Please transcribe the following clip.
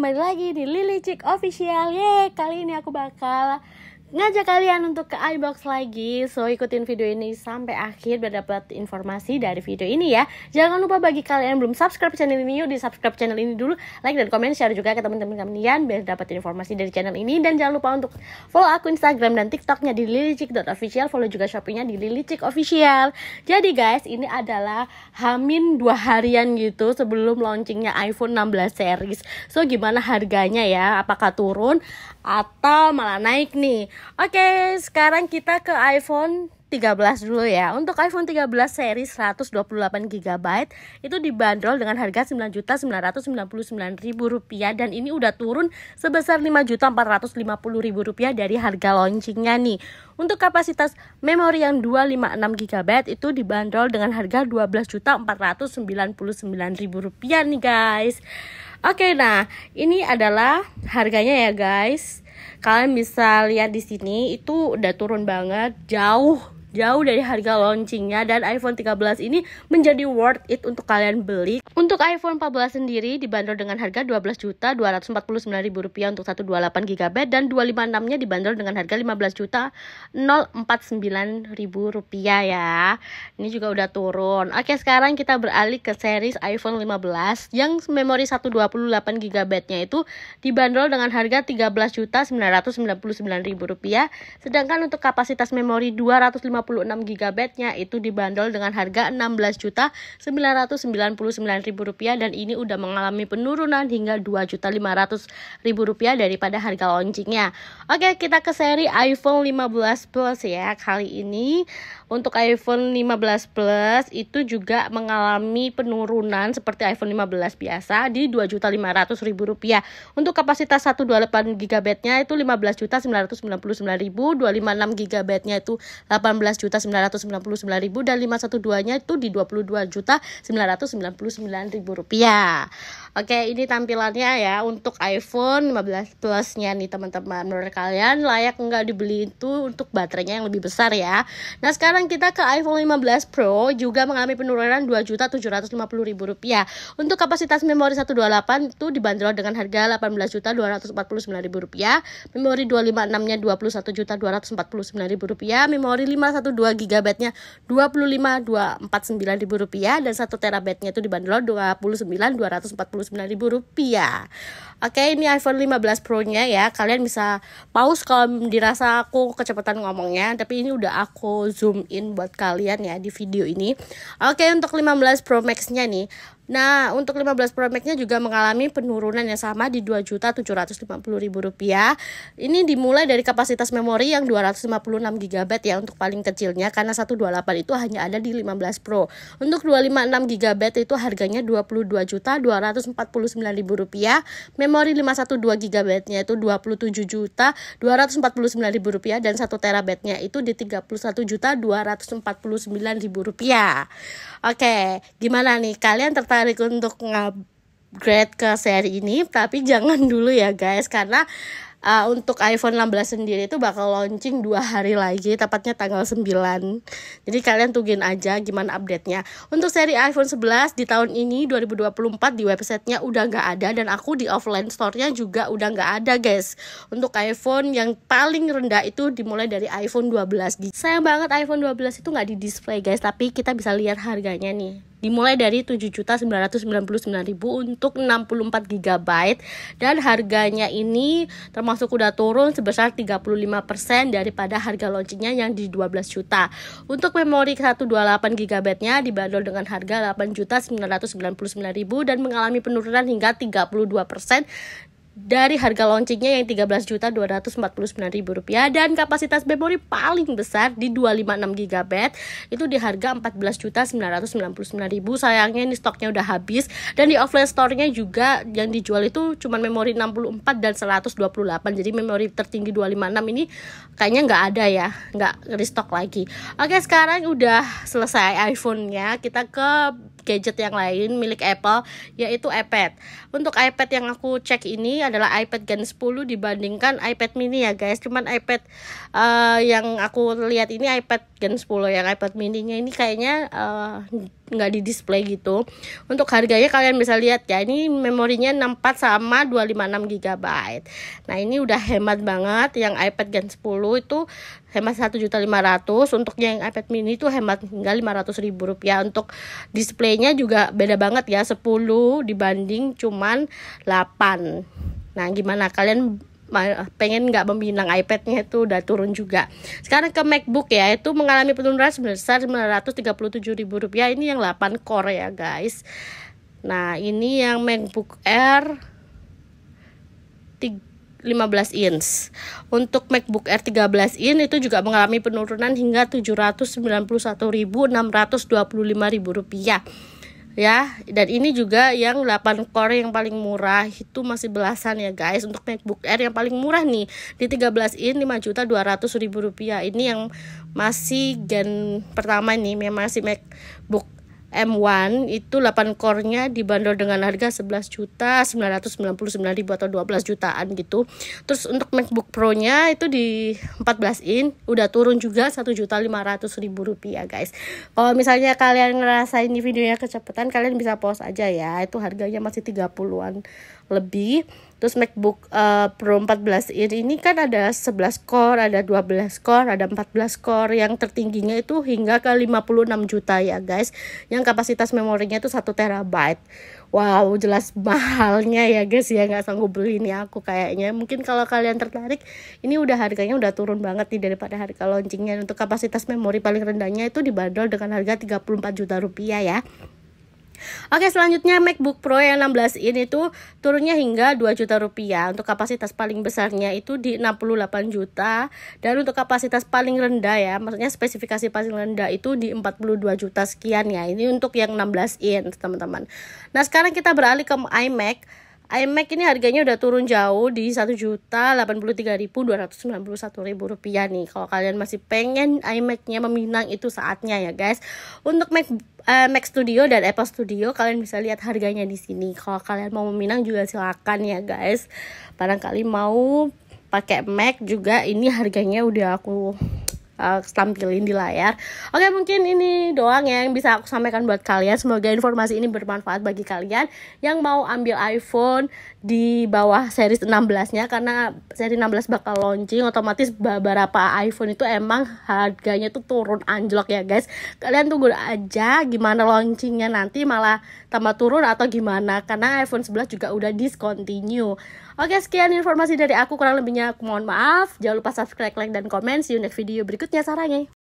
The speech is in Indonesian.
kembali lagi di Lily Chick Official. Kali ini aku bakal ngajak kalian untuk ke iBox lagi. So ikutin video ini sampai akhir biar dapat informasi dari video ini ya. Jangan lupa bagi kalian yang belum subscribe channel ini, yuk di subscribe channel ini dulu. Like dan komen, share juga ke teman-teman kalian biar dapat informasi dari channel ini. Dan jangan lupa untuk follow akun Instagram dan TikToknya di lilychick.official. Follow juga Shopee-nya di Lily Chick Official. Jadi guys, ini adalah hamin 2 harian gitu sebelum launchingnya iPhone 16 series. So gimana harganya ya? Apakah turun atau malah naik nih? Oke, sekarang kita ke iPhone 13 dulu ya. Untuk iPhone 13 seri 128GB itu dibanderol dengan harga Rp9.999.000 dan ini udah turun sebesar Rp5.450.000 dari harga launchingnya nih. Untuk kapasitas memori yang 256GB itu dibanderol dengan harga Rp12.499.000 nih guys. Oke, nah ini adalah harganya ya guys. Kalian bisa lihat di sini itu udah turun banget, jauh dari harga launchingnya, dan iPhone 13 ini menjadi worth it untuk kalian beli. Untuk iPhone 14 sendiri dibanderol dengan harga Rp12.249.000 untuk 128GB dan 256-nya dibanderol dengan harga Rp15.049.000 ya. Ini juga udah turun. Oke, sekarang kita beralih ke series iPhone 15 yang memori 128GB-nya itu dibanderol dengan harga Rp13.999.000, sedangkan untuk kapasitas memori 256GB-nya itu dibanderol dengan harga Rp16.999.000 dan ini udah mengalami penurunan hingga Rp2.500.000 daripada harga launchingnya. Oke, kita ke seri iPhone 15 Plus ya. Kali ini untuk iPhone 15 Plus itu juga mengalami penurunan seperti iPhone 15 biasa di Rp2.500.000. Untuk kapasitas 128GB-nya itu Rp15.999.000, 256GB-nya itu Rp18.999.000 dan 512-nya itu di Rp22.999.000. Oke, ini tampilannya ya untuk iPhone 15 Plus-nya nih teman-teman. Menurut kalian layak nggak dibeli itu untuk baterainya yang lebih besar ya. Nah, sekarang kita ke iPhone 15 Pro, juga mengalami penurunan Rp2.750.000. Untuk kapasitas memori 128 itu dibanderol dengan harga Rp18.249.000. Memori 256-nya Rp21.249.000. Memori 512GB-nya Rp25.249.000 dan 1TB-nya itu dibanderol Rp29.249.000. Oke, ini iPhone 15 Pro-nya ya. Kalian bisa pause kalau dirasa aku kecepatan ngomongnya, tapi ini udah aku zoom in buat kalian ya di video ini. Oke, untuk 15 Pro Max-nya nih. Nah, untuk 15 Pro Max-nya juga mengalami penurunan yang sama di Rp2.750.000. Ini dimulai dari kapasitas memori yang 256GB ya untuk paling kecilnya, karena 128 itu hanya ada di 15 Pro. Untuk 256GB itu harganya Rp22.249.000. Memori 512GB-nya itu Rp27.249.000 dan 1TB-nya itu di Rp31.249.000. Oke, gimana nih? Kalian tertarik untuk upgrade ke seri ini? Tapi jangan dulu ya guys, karena untuk iPhone 16 sendiri itu bakal launching 2 hari lagi, tepatnya tanggal 9. Jadi kalian tungguin aja gimana update-nya. Untuk seri iPhone 11 di tahun ini 2024 di websitenya udah nggak ada, dan aku di offline store-nya juga udah nggak ada guys. Untuk iPhone yang paling rendah itu dimulai dari iPhone 12. Sayang banget iPhone 12 itu nggak di display guys, tapi kita bisa lihat harganya nih. Dimulai dari Rp7.999.000 untuk 64GB dan harganya ini termasuk udah turun sebesar 35% daripada harga launchingnya yang di 12 juta. Untuk memori 128GB-nya dibanderol dengan harga Rp8.999.000 dan mengalami penurunan hingga 32% dari harga launchingnya yang Rp13.249.000 dan kapasitas memori paling besar di 256GB itu di harga Rp14.999.000. Sayangnya ini stoknya udah habis, dan di offline store-nya juga yang dijual itu cuma memori 64 dan 128. Jadi memori tertinggi 256 ini kayaknya nggak ada ya, nggak restock lagi. Oke, sekarang udah selesai iPhone-nya, kita ke gadget yang lain milik Apple, yaitu iPad. Untuk iPad yang aku cek ini ini adalah iPad Gen 10 dibandingkan iPad mini ya guys. Cuman iPad yang aku lihat ini iPad Gen 10, yang iPad mininya ini kayaknya nggak di display gitu. Untuk harganya kalian bisa lihat ya, ini memorinya 64 sama 256 GB. Nah ini udah hemat banget. Yang iPad Gen 10 itu hemat 1.500.000, untuk yang iPad mini itu hemat hingga Rp500.000. Untuk displaynya juga beda banget ya, 10 dibanding cuman 8. Nah gimana, kalian pengen nggak meminang iPadnya itu udah turun juga. Sekarang ke MacBook ya, itu mengalami penurunan sebesar Rp937.000. Ini yang 8 core ya guys. Nah ini yang MacBook Air 15 inch. Untuk MacBook Air 13 inch itu juga mengalami penurunan hingga Rp791.625.000 ya. Dan ini juga yang 8 core yang paling murah itu masih belasan ya guys. Untuk MacBook Air yang paling murah nih di 13 inch Rp5.200.000. Ini yang masih gen pertama nih, memang masih MacBook M1 itu 8 core-nya dibanderol dengan harga 11.999.000 atau 12 jutaan gitu. Terus untuk MacBook Pro-nya itu di 14 inch udah turun juga Rp1.500.000 guys. Kalau misalnya kalian ngerasa ini videonya kecepatan, kalian bisa pause aja ya. Itu harganya masih 30-an lebih. Terus MacBook Pro 14 inch ini kan ada 11 core, ada 12 core, ada 14 core. Yang tertingginya itu hingga ke 56 juta ya guys. Yang kapasitas memorinya itu 1 terabyte. Wow, jelas mahalnya ya guys ya, nggak sanggup beli ini aku kayaknya. Mungkin kalau kalian tertarik, ini udah harganya udah turun banget nih daripada harga launchingnya. Untuk kapasitas memori paling rendahnya itu dibanderol dengan harga Rp34 juta ya. Oke, selanjutnya MacBook Pro yang 16 inch itu turunnya hingga Rp2 juta. Untuk kapasitas paling besarnya itu di 68 juta. Dan untuk kapasitas paling rendah ya, maksudnya spesifikasi paling rendah itu di 42 juta sekian ya. Ini untuk yang 16 inch teman-teman. Nah sekarang kita beralih ke iMac. iMac ini harganya udah turun jauh di Rp1.083.291.000 nih. Kalau kalian masih pengen iMac-nya meminang, itu saatnya ya guys. Untuk Mac Studio dan Apple Studio kalian bisa lihat harganya di sini. Kalau kalian mau meminang juga silakan ya guys. Barangkali mau pakai Mac juga, ini harganya udah aku tampilin di layar. Oke, mungkin ini doang ya yang bisa aku sampaikan buat kalian. Semoga informasi ini bermanfaat bagi kalian yang mau ambil iPhone di bawah seri 16-nya, karena seri 16 bakal launching, otomatis beberapa iPhone itu emang harganya tuh turun anjlok ya guys. Kalian tunggu aja gimana launchingnya nanti, malah tambah turun atau gimana, karena iPhone 11 juga udah discontinue. Oke, sekian informasi dari aku, kurang lebihnya aku mohon maaf. Jangan lupa subscribe, like, dan komen. See you next video berikutnya sarangnya.